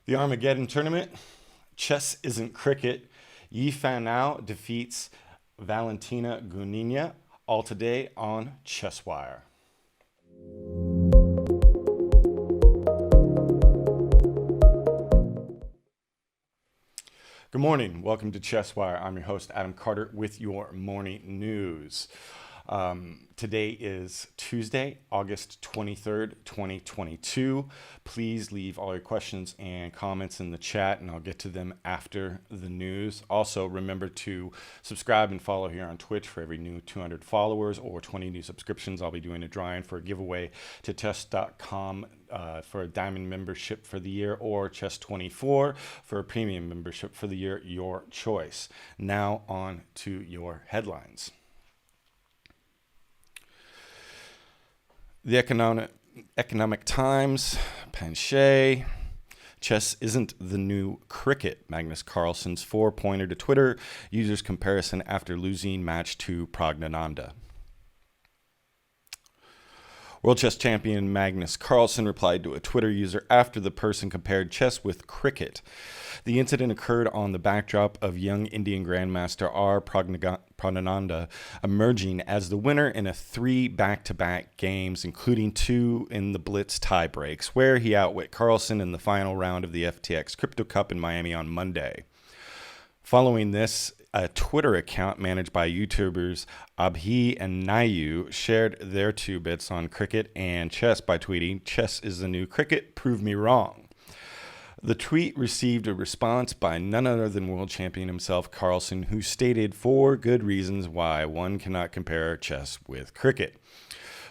The Armageddon Tournament. Chess isn't cricket. Yifan now defeats Valentina Gunina. All today on ChessWire. Good morning. Welcome to ChessWire. I'm your host, Adam Carter, with your morning news. Today is Tuesday, August 23rd, 2022. Please leave all your questions and comments in the chat, and I'll get to them after the news. Also, remember to subscribe and follow here on Twitch. For every new 200 followers or 20 new subscriptions, I'll be doing a drawing for a giveaway to chess.com for a diamond membership for the year, or Chess24 for a premium membership for the year, your choice. Now on to your headlines. The Economic Times, Panchet, chess isn't the new cricket. Magnus Carlsen's four-pointer to Twitter users comparison after losing match to Praggnanandhaa. World chess champion Magnus Carlsen replied to a Twitter user after the person compared chess with cricket. The incident occurred on the backdrop of young Indian Grandmaster R. Praggnanandhaa emerging as the winner in 3 back-to-back games, including 2 in the Blitz tiebreaks, where he outwit Carlsen in the final round of the FTX Crypto Cup in Miami on Monday. Following this, a Twitter account managed by YouTubers Abhi and Nayu shared their 2 bits on cricket and chess by tweeting, "Chess is the new cricket, prove me wrong." The tweet received a response by none other than world champion himself, Carlsen, who stated 4 good reasons why one cannot compare chess with cricket.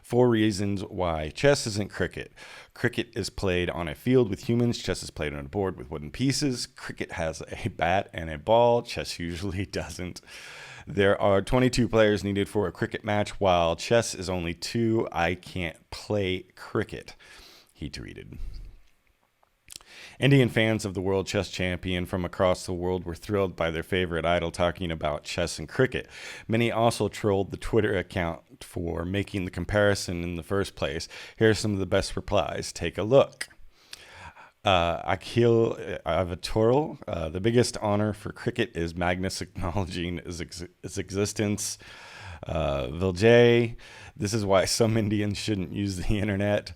4 reasons why chess isn't cricket. Cricket is played on a field with humans. Chess is played on a board with wooden pieces. Cricket has a bat and a ball. Chess usually doesn't. There are 22 players needed for a cricket match, while chess is only 2. I can't play cricket, he tweeted. Indian fans of the world chess champion from across the world were thrilled by their favorite idol talking about chess and cricket. Many also trolled the Twitter account for making the comparison in the first place. Here are some of the best replies. Take a look. Akhil Avatoril, the biggest honor for cricket is Magnus acknowledging his existence. Viljay, this is why some Indians shouldn't use the internet.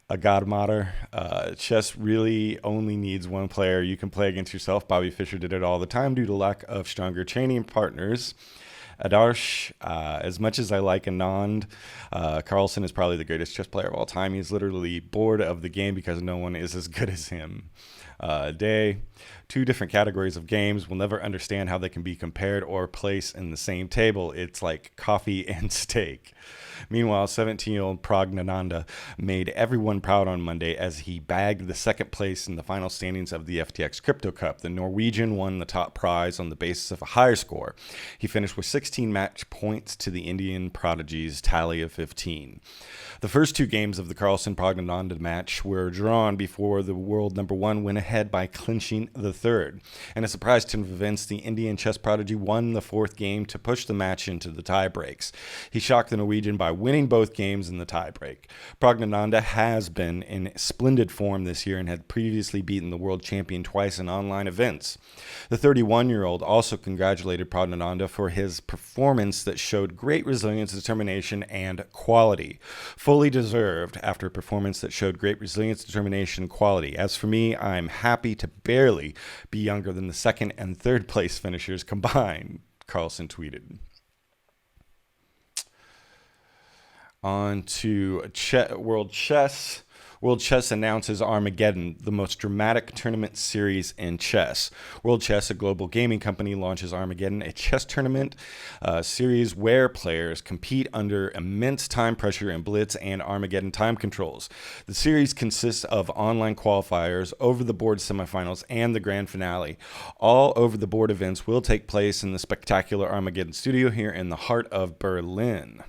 A godmother. Chess really only needs 1 player. You can play against yourself. Bobby Fischer did it all the time due to lack of stronger training partners. Adarsh, as much as I like Anand, Carlsen is probably the greatest chess player of all time. He's literally bored of the game because no one is as good as him. Day, 2 different categories of games. We'll never understand how they can be compared or placed in the same table. It's like coffee and steak. Meanwhile, 17-year-old Praggnanandhaa made everyone proud on Monday as he bagged the 2nd place in the final standings of the FTX Crypto Cup. The Norwegian won the top prize on the basis of a higher score. He finished with 16 match points to the Indian prodigy's tally of 15. The first 2 games of the Carlsen-Praggnanandhaa match were drawn before the world number 1 went ahead by clinching the 3rd. In a surprise turn of events, the Indian chess prodigy won the 4th game to push the match into the tiebreaks. He shocked the Norwegian by winning both games in the tiebreak. Praggnanandhaa has been in splendid form this year and had previously beaten the world champion twice in online events. The 31-year-old also congratulated Praggnanandhaa for his performance that showed great resilience, determination, and quality. Fully deserved after a performance that showed great resilience, determination, and quality. As for me, I'm happy to barely be younger than the 2nd and 3rd place finishers combined, Carlsen tweeted. On to World Chess. World Chess announces Armageddon, the most dramatic tournament series in chess. World Chess, a global gaming company, launches Armageddon, a chess tournament series where players compete under immense time pressure in Blitz and Armageddon time controls. The series consists of online qualifiers, over-the-board semifinals, and the grand finale. All over-the-board events will take place in the spectacular Armageddon studio here in the heart of Berlin.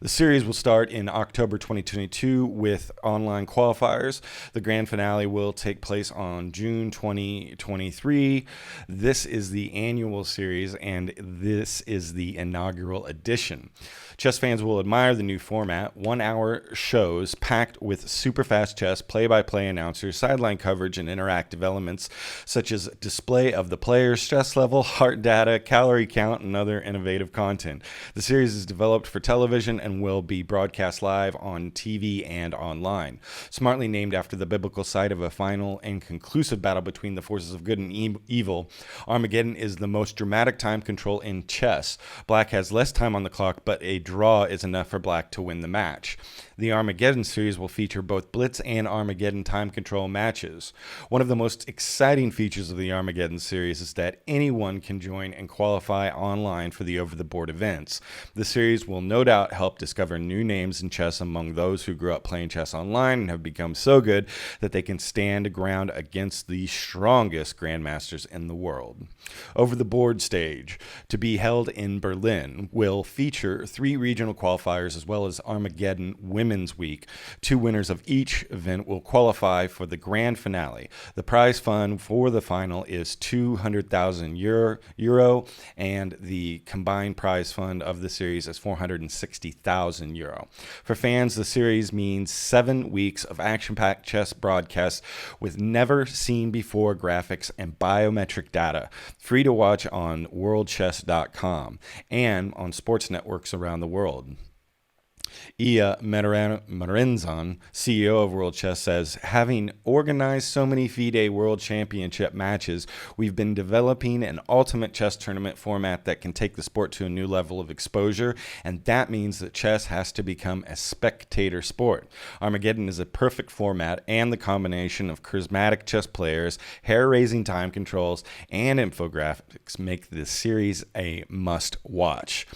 The series will start in October 2022 with online qualifiers. The grand finale will take place on June 2023. This is the annual series, and this is the inaugural edition. Chess fans will admire the new format, 1-hour shows packed with super fast chess, play-by-play announcers, sideline coverage, and interactive elements such as display of the player's stress level, heart data, calorie count, and other innovative content. The series is developed for television and will be broadcast live on TV and online. Smartly named after the biblical site of a final and conclusive battle between the forces of good and evil, Armageddon is the most dramatic time control in chess. Black has less time on the clock, but a draw is enough for Black to win the match. The Armageddon series will feature both Blitz and Armageddon time control matches. One of the most exciting features of the Armageddon series is that anyone can join and qualify online for the over-the-board events. The series will no doubt help discover new names in chess among those who grew up playing chess online and have become so good that they can stand ground against the strongest grandmasters in the world. Over-the-board stage, to be held in Berlin, will feature 3 regional qualifiers as well as Armageddon Women's Week. 2 winners of each event will qualify for the grand finale. The prize fund for the final is 200,000 euro, and the combined prize fund of the series is 460,000 euro. For fans, the series means 7 weeks of action-packed chess broadcasts with never-seen-before graphics and biometric data, free to watch on worldchess.com and on sports networks around the world. Ia Marenzon, CEO of World Chess, says, having organized so many FIDE World Championship matches, we've been developing an ultimate chess tournament format that can take the sport to a new level of exposure, and that means that chess has to become a spectator sport. Armageddon is a perfect format, and the combination of charismatic chess players, hair-raising time controls, and infographics make this series a must-watch.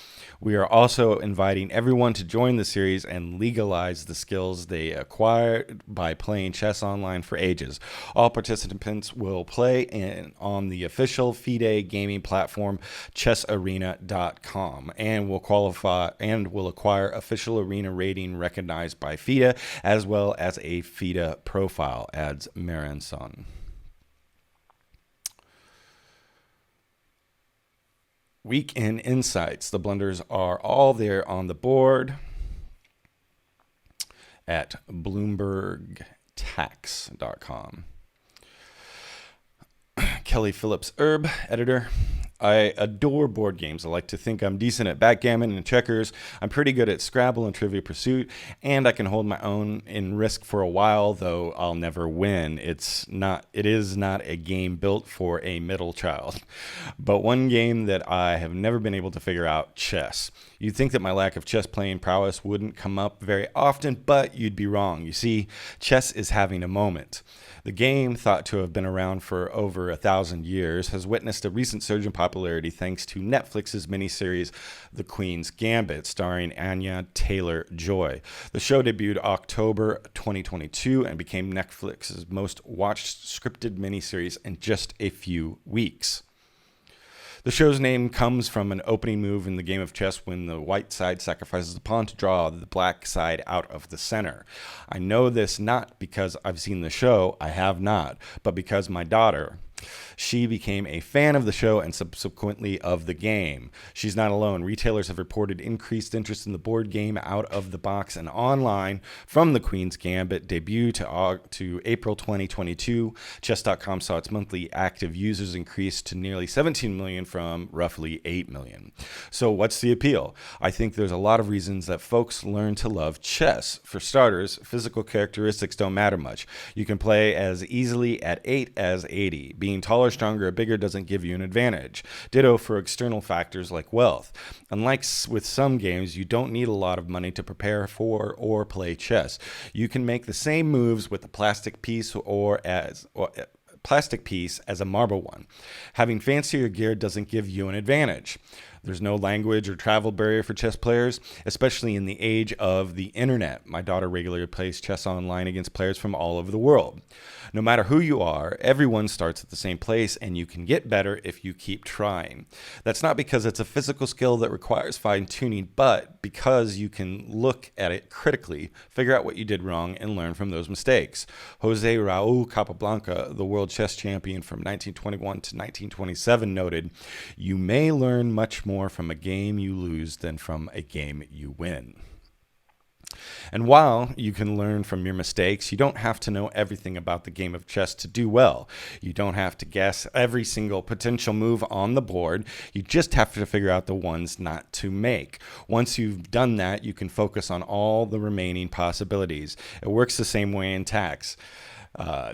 We are also inviting everyone to join the series and legalize the skills they acquired by playing chess online for ages. All participants will play on the official FIDE gaming platform chessarena.com and will acquire official arena rating recognized by FIDE as well as a FIDE profile, adds Marenson. Weekend insights. The blunders are all there on the board at bloombergtax.com. Kelly Phillips Erb, editor. I adore board games. I like to think I'm decent at backgammon and checkers. I'm pretty good at Scrabble and Trivia Pursuit, and I can hold my own in Risk for a while, though I'll never win. It is not a game built for a middle child. But one game that I have never been able to figure out, chess. You'd think that my lack of chess playing prowess wouldn't come up very often, but you'd be wrong. You see, chess is having a moment. The game, thought to have been around for over 1,000 years, has witnessed a recent surge in popularity thanks to Netflix's miniseries The Queen's Gambit, starring Anya Taylor-Joy. The show debuted October 2022 and became Netflix's most watched scripted miniseries in just a few weeks. The show's name comes from an opening move in the game of chess when the white side sacrifices a pawn to draw the black side out of the center. I know this not because I've seen the show, I have not, but because my daughter, she became a fan of the show and subsequently of the game. She's not alone. Retailers have reported increased interest in the board game out of the box and online from the Queen's Gambit debut to April 2022. Chess.com saw its monthly active users increase to nearly 17 million from roughly 8 million. So what's the appeal? I think there's a lot of reasons that folks learn to love chess. For starters, physical characteristics don't matter much. You can play as easily at 8 as 80. Being taller, stronger, or bigger doesn't give you an advantage. Ditto for external factors like wealth. Unlike with some games, you don't need a lot of money to prepare for or play chess. You can make the same moves with a plastic piece as a marble one. Having fancier gear doesn't give you an advantage. There's no language or travel barrier for chess players, especially in the age of the internet. My daughter regularly plays chess online against players from all over the world. No matter who you are, everyone starts at the same place, and you can get better if you keep trying. That's not because it's a physical skill that requires fine-tuning, but because you can look at it critically, figure out what you did wrong, and learn from those mistakes. Jose Raul Capablanca, the world chess champion from 1921 to 1927, noted, "You may learn much more from a game you lose than from a game you win." And while you can learn from your mistakes, you don't have to know everything about the game of chess to do well. You don't have to guess every single potential move on the board. You just have to figure out the ones not to make. Once you've done that, you can focus on all the remaining possibilities. It works the same way in tax.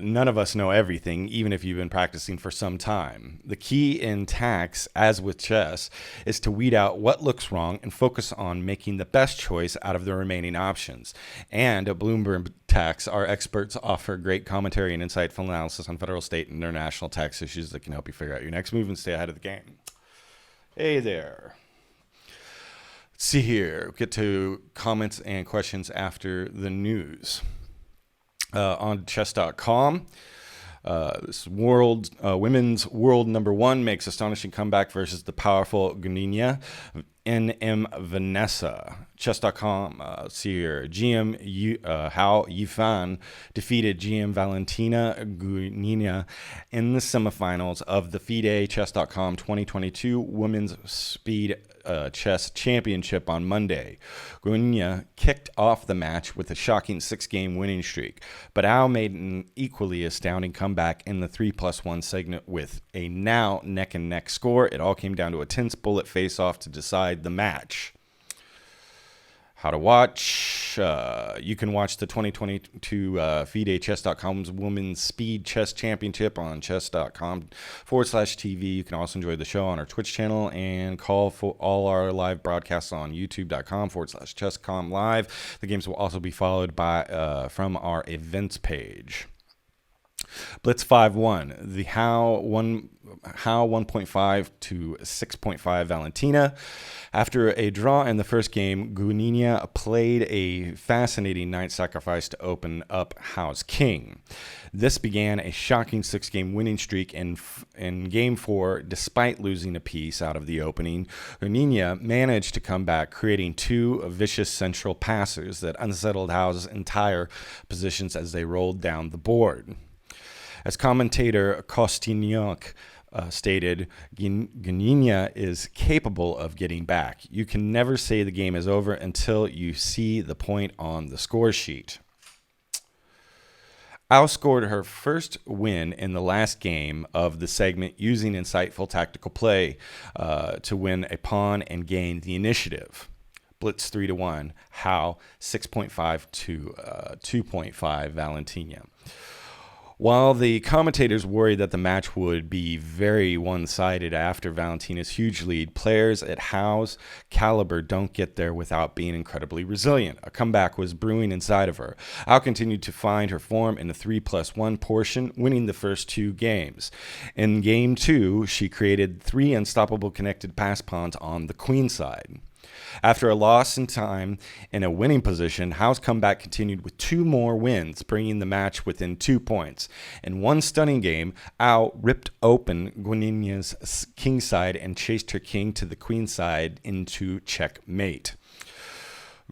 None of us know everything, even if you've been practicing for some time. The key in tax, as with chess, is to weed out what looks wrong and focus on making the best choice out of the remaining options. And at Bloomberg Tax, our experts offer great commentary and insightful analysis on federal, state, and international tax issues that can help you figure out your next move and stay ahead of the game. Hey there. Let's see here. We'll get to comments and questions after the news. On chess.com, this women's world number one makes astonishing comeback versus the powerful Gunina NM Vanessa. Chess.com, see here. How Yifan defeated GM Valentina Gunina in the semifinals of the FIDE Chess.com 2022 Women's Speed Chess Championship on Monday. Gunina kicked off the match with a shocking 6-game winning streak, but Ao made an equally astounding comeback in the 3+1 segment with a now neck-and-neck score. It all came down to a tense bullet face-off to decide the match. How to watch. You can watch the 2022 FIDE-Chess.com's Women's Speed Chess Championship on chess.com/TV. You can also enjoy the show on our Twitch channel and call for all our live broadcasts on youtube.com/chesscom live. The games will also be followed by from our events page. Blitz 5-1, the How 1.5 to 6.5 Valentina. After a draw in the first game, Gunina played a fascinating knight sacrifice to open up Hao's king. This began a shocking 6-game winning streak in Game 4, despite losing a piece out of the opening. Gunina managed to come back, creating 2 vicious central passes that unsettled Hao's entire positions as they rolled down the board. As commentator Kostinyak stated, Gunina is capable of getting back. You can never say the game is over until you see the point on the score sheet. Ao scored her first win in the last game of the segment using insightful tactical play to win a pawn and gain the initiative. Blitz 3-1, How 6.5 to 2.5 Valentina. While the commentators worried that the match would be very one-sided after Valentina's huge lead, players at Hao's caliber don't get there without being incredibly resilient. A comeback was brewing inside of her. Ao continued to find her form in the 3+1 portion, winning the first 2 games. In Game 2, she created 3 unstoppable connected pass pawns on the queen side. After a loss in time in a winning position, Hao's comeback continued with 2 more wins, bringing the match within 2 points. In one stunning game, Ao ripped open Gunina's king side and chased her king to the queen side into checkmate.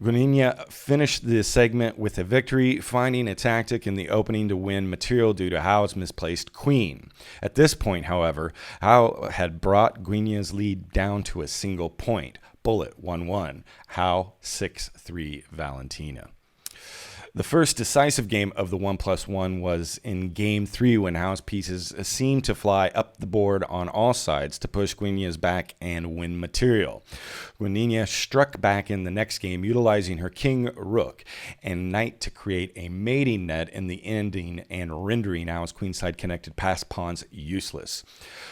Gunina finished the segment with a victory, finding a tactic in the opening to win material due to Hao's misplaced queen. At this point, however, Ao had brought Gunina's lead down to a single point. Bullet 1-1, Hao 6-3 Valentina. The first decisive game of the 1+1 was in Game 3 when Hao's pieces seemed to fly up the board on all sides to push Gunina's back and win material. Gunina struck back in the next game, utilizing her king, rook, and knight to create a mating net in the ending and rendering Hao's queenside connected pass pawns useless.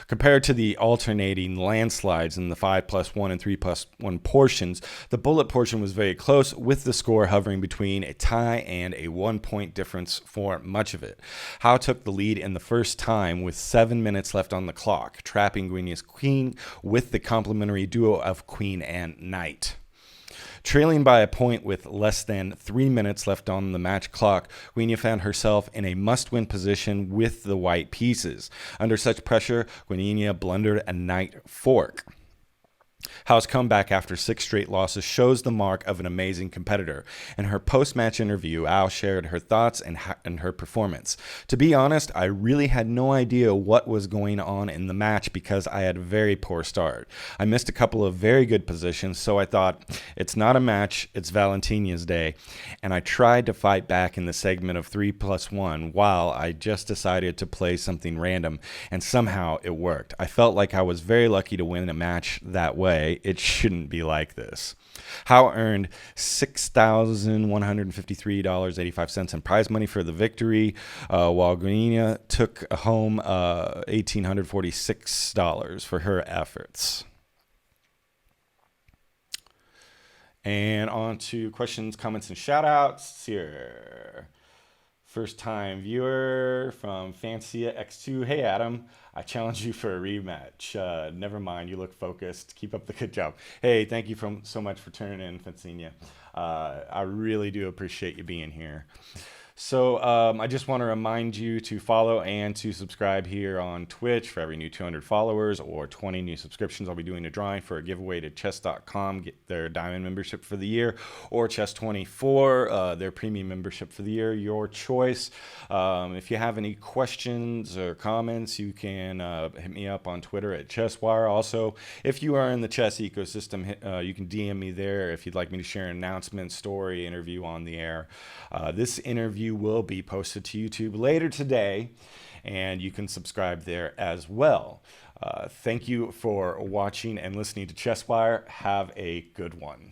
Compared to the alternating landslides in the 5+1 and 3+1 portions, the bullet portion was very close, with the score hovering between a tie and a 1-point difference for much of it. Hao took the lead in the first time with 7 minutes left on the clock, trapping Gunina's queen with the complementary duo of queen and knight. Trailing by a point with less than 3 minutes left on the match clock, Gunina found herself in a must-win position with the white pieces. Under such pressure, Gunina blundered a knight fork. Hao's comeback after 6 straight losses shows the mark of an amazing competitor. In her post-match interview, Hao shared her thoughts and her performance. To be honest, I really had no idea what was going on in the match because I had a very poor start. I missed a couple of very good positions, so I thought, it's not a match, it's Valentina's Day. And I tried to fight back in the segment of 3+1 while I just decided to play something random, and somehow it worked. I felt like I was very lucky to win a match that way. It shouldn't be like this. Hao earned $6,153.85 in prize money for the victory, while Guinea took home $1,846 for her efforts. And on to questions, comments, and shout-outs here. First time viewer from Fancia X2. Hey, Adam, I challenge you for a rematch. Never mind, you look focused. Keep up the good job. Hey, thank you so much for turning in, Fancia. I really do appreciate you being here. So I just want to remind you to follow and to subscribe here on Twitch. For every new 200 followers or 20 new subscriptions, I'll be doing a drawing for a giveaway to chess.com, get their diamond membership for the year, or chess24, their premium membership for the year, your choice. If you have any questions or comments, you can hit me up on Twitter at ChessWire. Also, if you are in the chess ecosystem, you can DM me there if you'd like me to share an announcement, story, interview on the air. This interview will be posted to YouTube later today, and you can subscribe there as well. Thank you for watching and listening to ChessWire. Have a good one.